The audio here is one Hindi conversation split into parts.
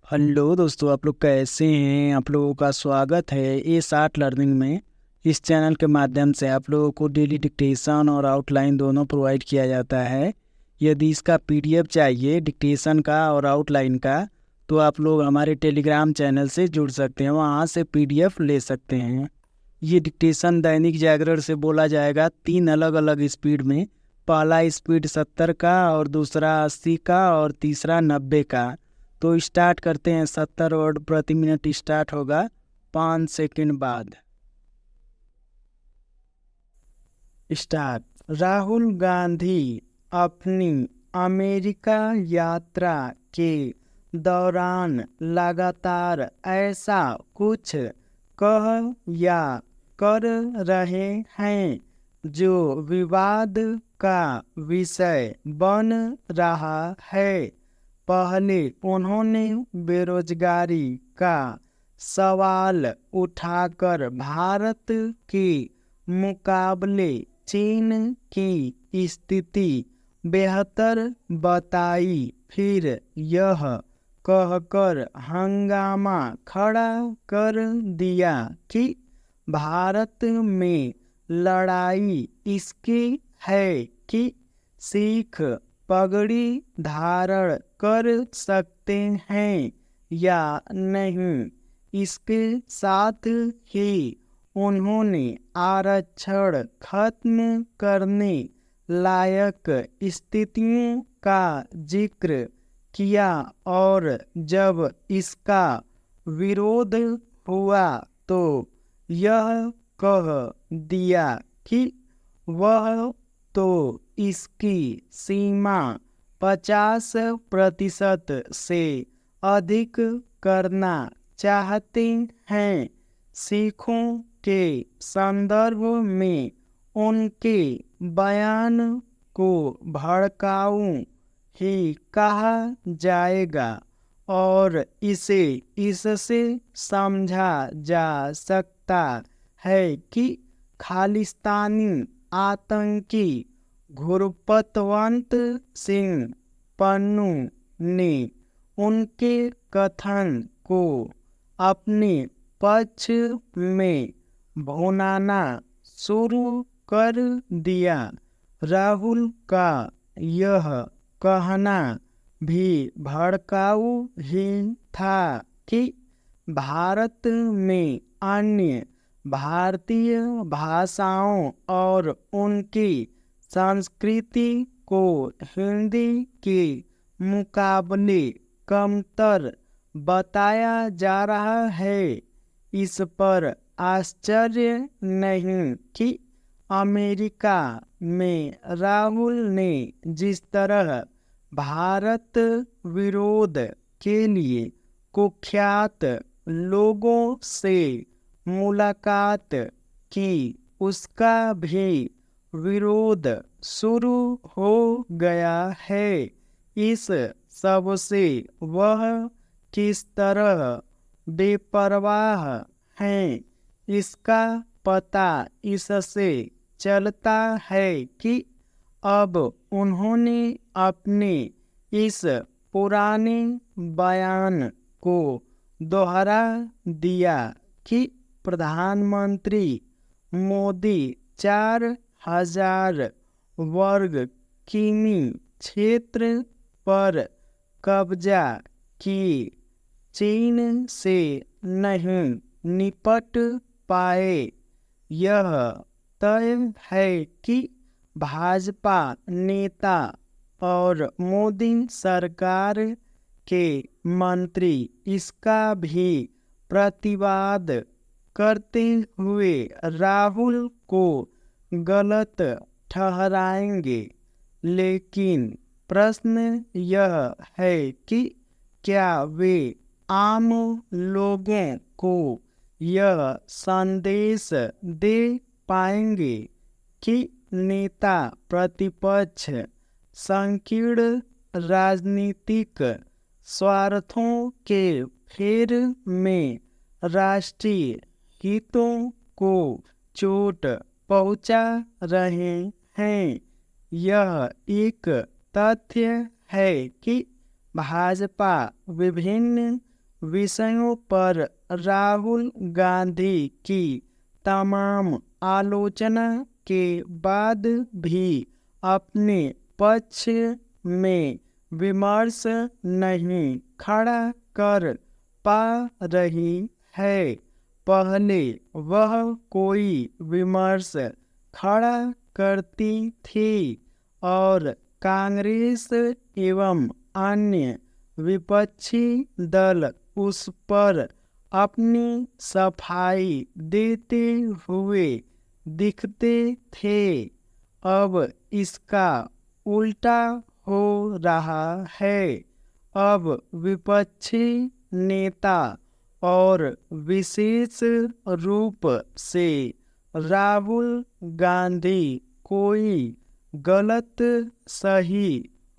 हेलो दोस्तों, आप लोग कैसे हैं। आप लोगों का स्वागत है A60 लर्निंग में। इस चैनल के माध्यम से आप लोगों को डेली डिक्टेशन और आउटलाइन दोनों प्रोवाइड किया जाता है। यदि इसका PDF चाहिए, डिक्टेशन का और आउटलाइन का, तो आप लोग हमारे टेलीग्राम चैनल से जुड़ सकते हैं, वहाँ से PDF ले सकते हैं। ये डिक्टेशन दैनिक जागरण से बोला जाएगा 3 अलग अलग स्पीड में। पहला स्पीड 70 का, और दूसरा 80 का, और तीसरा 90 का। तो स्टार्ट करते हैं। 70 वर्ड प्रति मिनट स्टार्ट होगा 5 सेकंड बाद। स्टार्ट। राहुल गांधी अपनी अमेरिका यात्रा के दौरान लगातार ऐसा कुछ कह या कर रहे हैं जो विवाद का विषय बन रहा है। पहले उन्होंने बेरोजगारी का सवाल उठाकर भारत के मुकाबले चीन की स्थिति बेहतर बताई, फिर यह कहकर हंगामा खड़ा कर दिया कि भारत में लड़ाई इसकी है कि सिख पगड़ी धारण कर सकते हैं या नहीं। इसके साथ ही उन्होंने आरक्षण खत्म करने लायक स्थितियों का जिक्र किया, और जब इसका विरोध हुआ तो यह कह दिया कि वह तो इसकी सीमा 50% से अधिक करना चाहते हैं। सिखों के संदर्भ में उनके बयान को भड़काऊ ही कहा जाएगा, और इसे इससे समझा जा सकता है कि खालिस्तानी आतंकी गुरपतवंत सिंह पन्नू ने उनके कथन को अपने पक्ष में भुनाना शुरू कर दिया। राहुल का यह कहना भी भड़काऊ ही था कि भारत में अन्य भारतीय भाषाओं और उनकी संस्कृति को हिंदी के मुकाबले कमतर बताया जा रहा है। इस पर आश्चर्य नहीं कि अमेरिका में राहुल ने जिस तरह भारत विरोध के लिए कुख्यात लोगों से मुलाकात की, उसका भी विरोध शुरू हो गया है। इस सब से वह किस तरह बेपरवाह हैं, इसका पता इससे चलता है कि अब उन्होंने अपने इस पुराने बयान को दोहरा दिया कि प्रधानमंत्री मोदी 4000 वर्ग किमी क्षेत्र पर कब्जा किए चीन से नहीं निपट पाए। यह तय है कि भाजपा नेता और मोदी सरकार के मंत्री इसका भी प्रतिवाद करते हुए राहुल को गलत ठहराएंगे। लेकिन प्रश्न यह है कि क्या वे आम लोगों को यह संदेश दे पाएंगे कि नेता प्रतिपक्ष संकीर्ण राजनीतिक स्वार्थों के फेर में राष्ट्रीय हितों को चोट पहुंचा रहे हैं। यह एक तथ्य है कि भाजपा विभिन्न विषयों पर राहुल गांधी की तमाम आलोचना के बाद भी अपने पक्ष में विमर्श नहीं खड़ा कर पा रही है। पहले वह कोई विमर्श खड़ा करती थी और कांग्रेस एवं अन्य विपक्षी दल उस पर अपनी सफाई देते हुए दिखते थे। अब इसका उल्टा हो रहा है। अब विपक्षी नेता और विशेष रूप से राहुल गांधी कोई गलत सही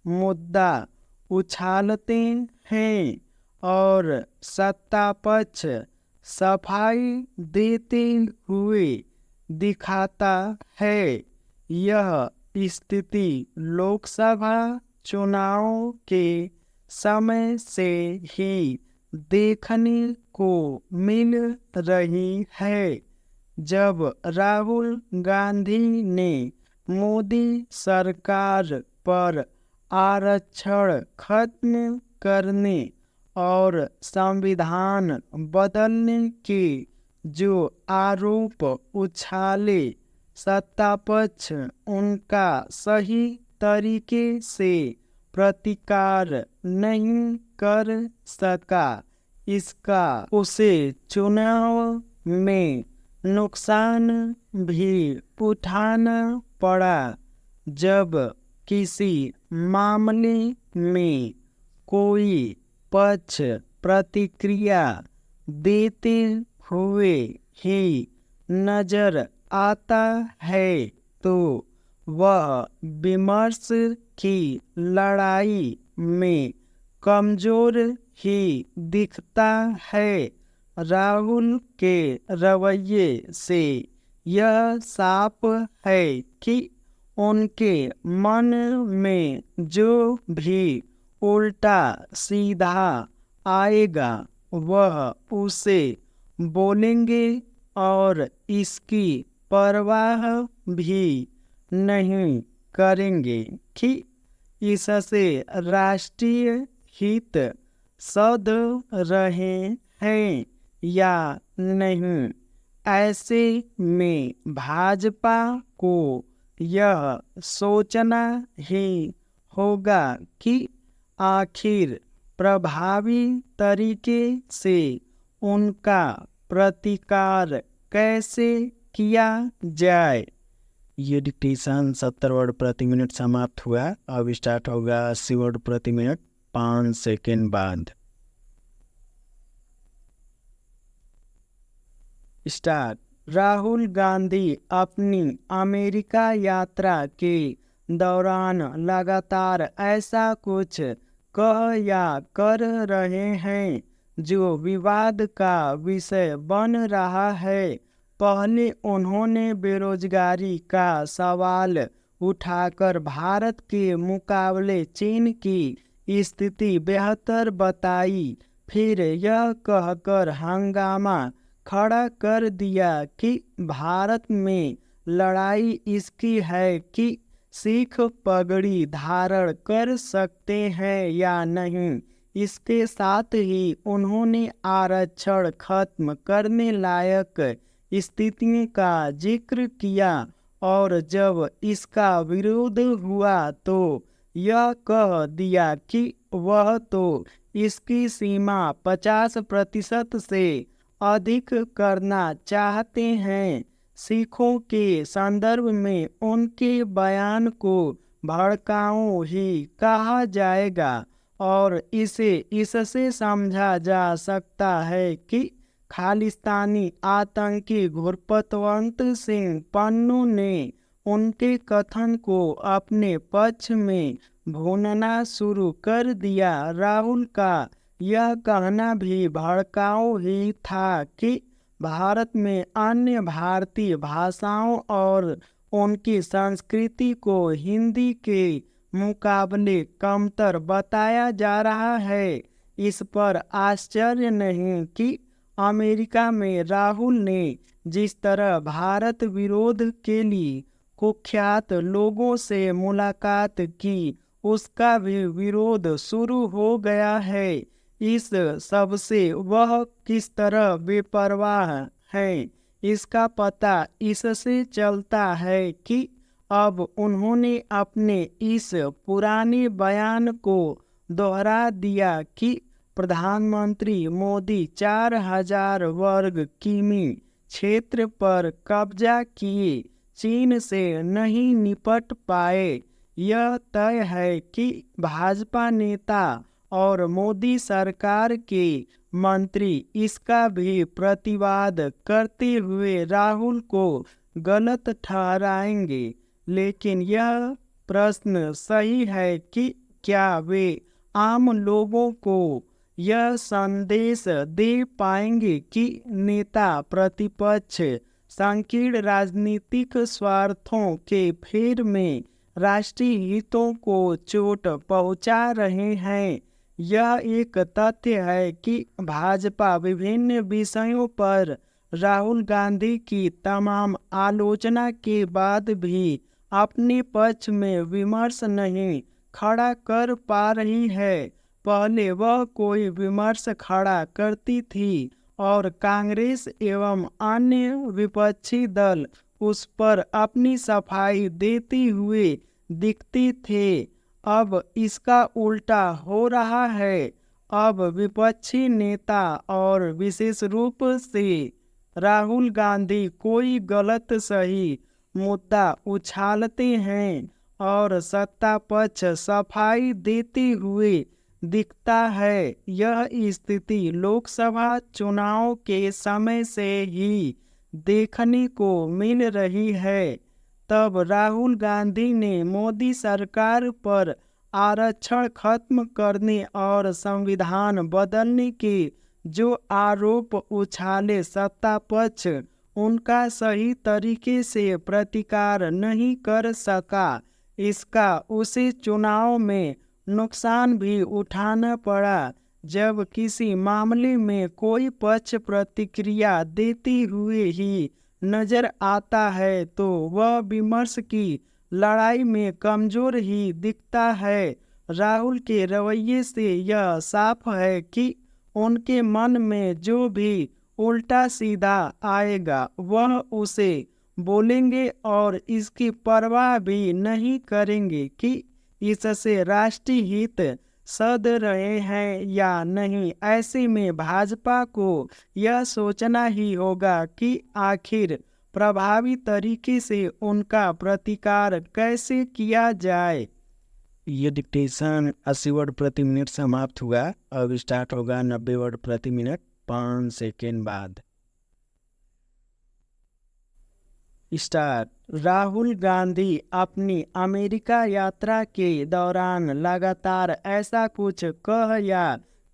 मुद्दा उछालते हैं और सत्ता पक्ष सफाई देते हुए दिखाता है। यह स्थिति लोकसभा चुनाव के समय से ही देखने को मिल रही है। जब राहुल गांधी ने मोदी सरकार पर आरक्षण खत्म करने और संविधान बदलने के जो आरोप उछाले, सत्ता पक्ष उनका सही तरीके से प्रतिकार नहीं कर सका। इसका उसे चुनाव में नुकसान भी उठाना पड़ा। जब किसी मामले में कोई पक्ष प्रतिक्रिया देते हुए ही नजर आता है तो वह विमर्श की लड़ाई में कमजोर ही दिखता है। राहुल के रवैये से यह साफ है कि उनके मन में जो भी उल्टा सीधा आएगा वह उसे बोलेंगे और इसकी परवाह भी नहीं करेंगे कि इससे राष्ट्रीय हित सध रहे हैं या नहीं। ऐसे में भाजपा को यह सोचना ही होगा कि आखिर प्रभावी तरीके से उनका प्रतिकार कैसे किया जाए। ये डिक्टेशन 70 वर्ड प्रति मिनट समाप्त हुआ। अब स्टार्ट होगा 80 वर्ड प्रति मिनट 5 सेकेंड बाद। स्टार्ट। राहुल गांधी अपनी अमेरिका यात्रा के दौरान लगातार ऐसा कुछ कह या कर रहे हैं जो विवाद का विषय बन रहा है। पहले उन्होंने बेरोजगारी का सवाल उठाकर भारत के मुकाबले चीन की स्थिति बेहतर बताई। फिर यह कहकर हंगामा खड़ा कर दिया कि भारत में लड़ाई इसकी है कि सिख पगड़ी धारण कर सकते हैं या नहीं। इसके साथ ही उन्होंने आरक्षण खत्म करने लायक स्थिति का जिक्र किया और जब इसका विरोध हुआ तो यह कह दिया कि वह तो इसकी सीमा 50% से अधिक करना चाहते हैं। सिखों के संदर्भ में उनके बयान को भड़काऊ ही कहा जाएगा और इसे इससे समझा जा सकता है कि खालिस्तानी आतंकी घुरपतवंत सिंह पन्नू ने उनके कथन को अपने पक्ष में भूनना शुरू कर दिया। राहुल का यह कहना भी भड़काऊ ही था कि भारत में अन्य भारतीय भाषाओं और उनकी संस्कृति को हिंदी के मुकाबले कमतर बताया जा रहा है। इस पर आश्चर्य नहीं कि अमेरिका में राहुल ने जिस तरह भारत विरोध के लिए कुख्यात लोगों से मुलाकात की, उसका भी विरोध शुरू हो गया है। इस सबसे वह किस तरह बेपरवाह है, इसका पता इससे चलता है कि अब उन्होंने अपने इस पुराने बयान को दोहरा दिया कि प्रधानमंत्री मोदी 4000 वर्ग किमी क्षेत्र पर कब्जा किए चीन से नहीं निपट पाए। यह तय है कि भाजपा नेता और मोदी सरकार के मंत्री इसका भी प्रतिवाद करते हुए राहुल को गलत ठहराएंगे। लेकिन यह प्रश्न सही है कि क्या वे आम लोगों को यह संदेश दे पाएंगे कि नेता प्रतिपक्ष संकीर्ण राजनीतिक स्वार्थों के फेर में राष्ट्रीय हितों को चोट पहुंचा रहे हैं। यह एक तथ्य है कि भाजपा विभिन्न विषयों पर राहुल गांधी की तमाम आलोचना के बाद भी अपने पक्ष में विमर्श नहीं खड़ा कर पा रही है। पहले वह कोई विमर्श खड़ा करती थी और कांग्रेस एवं अन्य विपक्षी दल उस पर अपनी सफाई देते हुए दिखते थे। अब इसका उल्टा हो रहा है। अब विपक्षी नेता और विशेष रूप से राहुल गांधी कोई गलत सही मुद्दा उछालते हैं और सत्ता पक्ष सफाई देते हुए दिखता है। यह स्थिति लोकसभा चुनाव के समय से ही देखने को मिल रही है। तब राहुल गांधी ने मोदी सरकार पर आरक्षण खत्म करने और संविधान बदलने के जो आरोप उछाले, सत्ता पक्ष उनका सही तरीके से प्रतिकार नहीं कर सका। इसका उसे चुनाव में नुकसान भी उठाना पड़ा। जब किसी मामले में कोई पक्ष प्रतिक्रिया देते हुए ही नजर आता है तो वह विमर्श की लड़ाई में कमजोर ही दिखता है। राहुल के रवैये से यह साफ है कि उनके मन में जो भी उल्टा सीधा आएगा वह उसे बोलेंगे और इसकी परवाह भी नहीं करेंगे कि इससे राष्ट्रीय हित सध रहे हैं या नहीं। ऐसे में भाजपा को यह सोचना ही होगा कि आखिर प्रभावी तरीके से उनका प्रतिकार कैसे किया जाए। ये डिक्टेशन 80 वर्ड प्रति मिनट समाप्त हुआ। अब स्टार्ट होगा 90 वर्ड प्रति मिनट 5 सेकेंड बाद। स्टार्ट। राहुल गांधी अपनी अमेरिका यात्रा के दौरान लगातार ऐसा कुछ कह या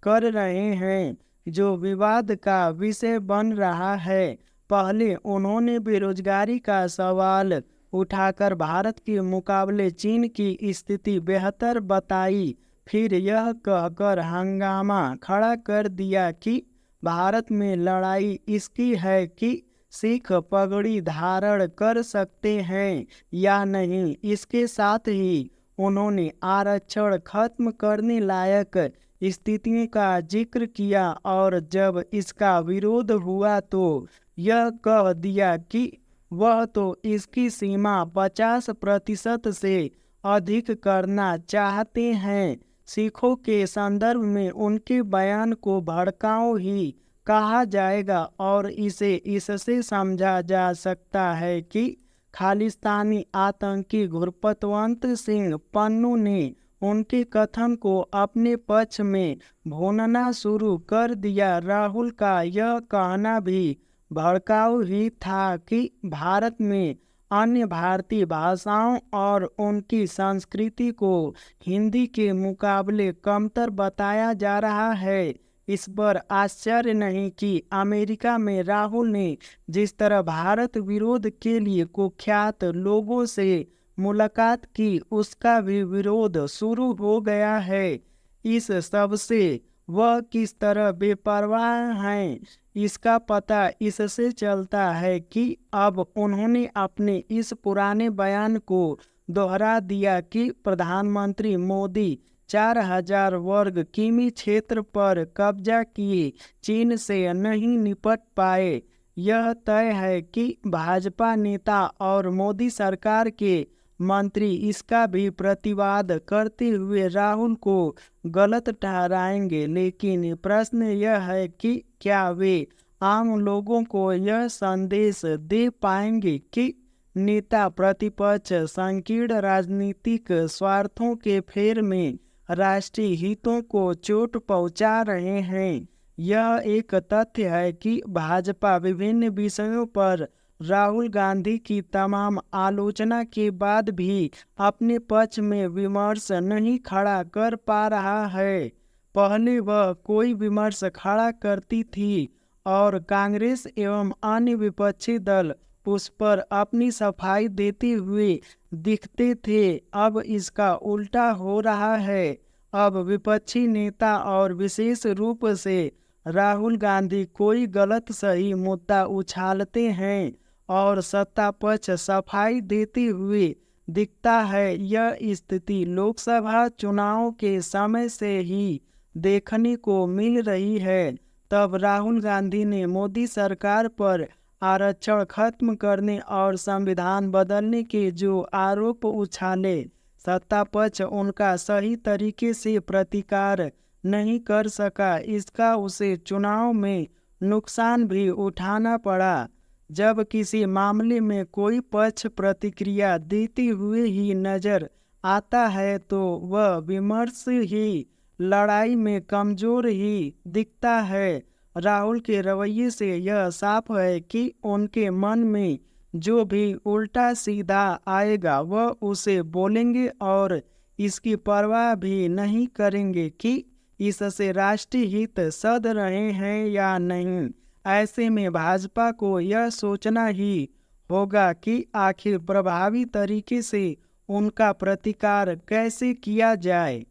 कर रहे हैं जो विवाद का विषय बन रहा है। पहले उन्होंने बेरोजगारी का सवाल उठाकर भारत के मुकाबले चीन की स्थिति बेहतर बताई। फिर यह कहकर हंगामा खड़ा कर दिया कि भारत में लड़ाई इसकी है कि सिख पगड़ी धारण कर सकते हैं या नहीं। इसके साथ ही उन्होंने आरक्षण खत्म करने लायक स्थितियों का जिक्र किया और जब इसका विरोध हुआ तो यह कह दिया कि वह तो इसकी सीमा 50% से अधिक करना चाहते हैं। सिखों के संदर्भ में उनके बयान को भड़काऊ ही कहा जाएगा और इसे इससे समझा जा सकता है कि खालिस्तानी आतंकी गुरपतवंत सिंह पन्नू ने उनके कथन को अपने पक्ष में भूनना शुरू कर दिया। राहुल का यह कहना भी भड़काऊ ही था कि भारत में अन्य भारतीय भाषाओं और उनकी संस्कृति को हिंदी के मुकाबले कमतर बताया जा रहा है। इस पर आश्चर्य नहीं कि अमेरिका में राहुल ने जिस तरह भारत विरोध के लिए कुख्यात लोगों से मुलाकात की, उसका भी विरोध शुरू हो गया है। इस सब से वह किस तरह बेपरवाह हैं, इसका पता इससे चलता है कि अब उन्होंने अपने इस पुराने बयान को दोहरा दिया कि प्रधानमंत्री मोदी 4000 वर्ग किमी क्षेत्र पर कब्जा किए चीन से नहीं निपट पाए। यह तय है कि भाजपा नेता और मोदी सरकार के मंत्री इसका भी प्रतिवाद करते हुए राहुल को गलत ठहराएंगे, लेकिन प्रश्न यह है कि क्या वे आम लोगों को यह संदेश दे पाएंगे कि नेता प्रतिपक्ष संकीर्ण राजनीतिक स्वार्थों के फेर में राष्ट्रीय हितों को चोट पहुंचा रहे हैं। यह एक तथ्य है कि भाजपा विभिन्न विषयों पर राहुल गांधी की तमाम आलोचना के बाद भी अपने पक्ष में विमर्श नहीं खड़ा कर पा रहा है। पहले वह कोई विमर्श खड़ा करती थी और कांग्रेस एवं अन्य विपक्षी दल उस पर अपनी सफाई देते हुए दिखते थे। अब इसका उल्टा हो रहा है। अब विपक्षी नेता और विशेष रूप से राहुल गांधी कोई गलत सही मुद्दा उछालते हैं और सत्ता पक्ष सफाई देते हुए दिखता है। यह स्थिति लोकसभा चुनाव के समय से ही देखने को मिल रही है। तब राहुल गांधी ने मोदी सरकार पर आरक्षण खत्म करने और संविधान बदलने के जो आरोप उछाले, सत्ता पक्ष उनका सही तरीके से प्रतिकार नहीं कर सका। इसका उसे चुनाव में नुकसान भी उठाना पड़ा। जब किसी मामले में कोई पक्ष प्रतिक्रिया देते हुए ही नजर आता है तो वह विमर्श ही लड़ाई में कमजोर ही दिखता है। राहुल के रवैये से यह साफ है कि उनके मन में जो भी उल्टा सीधा आएगा वह उसे बोलेंगे और इसकी परवाह भी नहीं करेंगे कि इससे राष्ट्रीय हित सध रहे हैं या नहीं। ऐसे में भाजपा को यह सोचना ही होगा कि आखिर प्रभावी तरीके से उनका प्रतिकार कैसे किया जाए।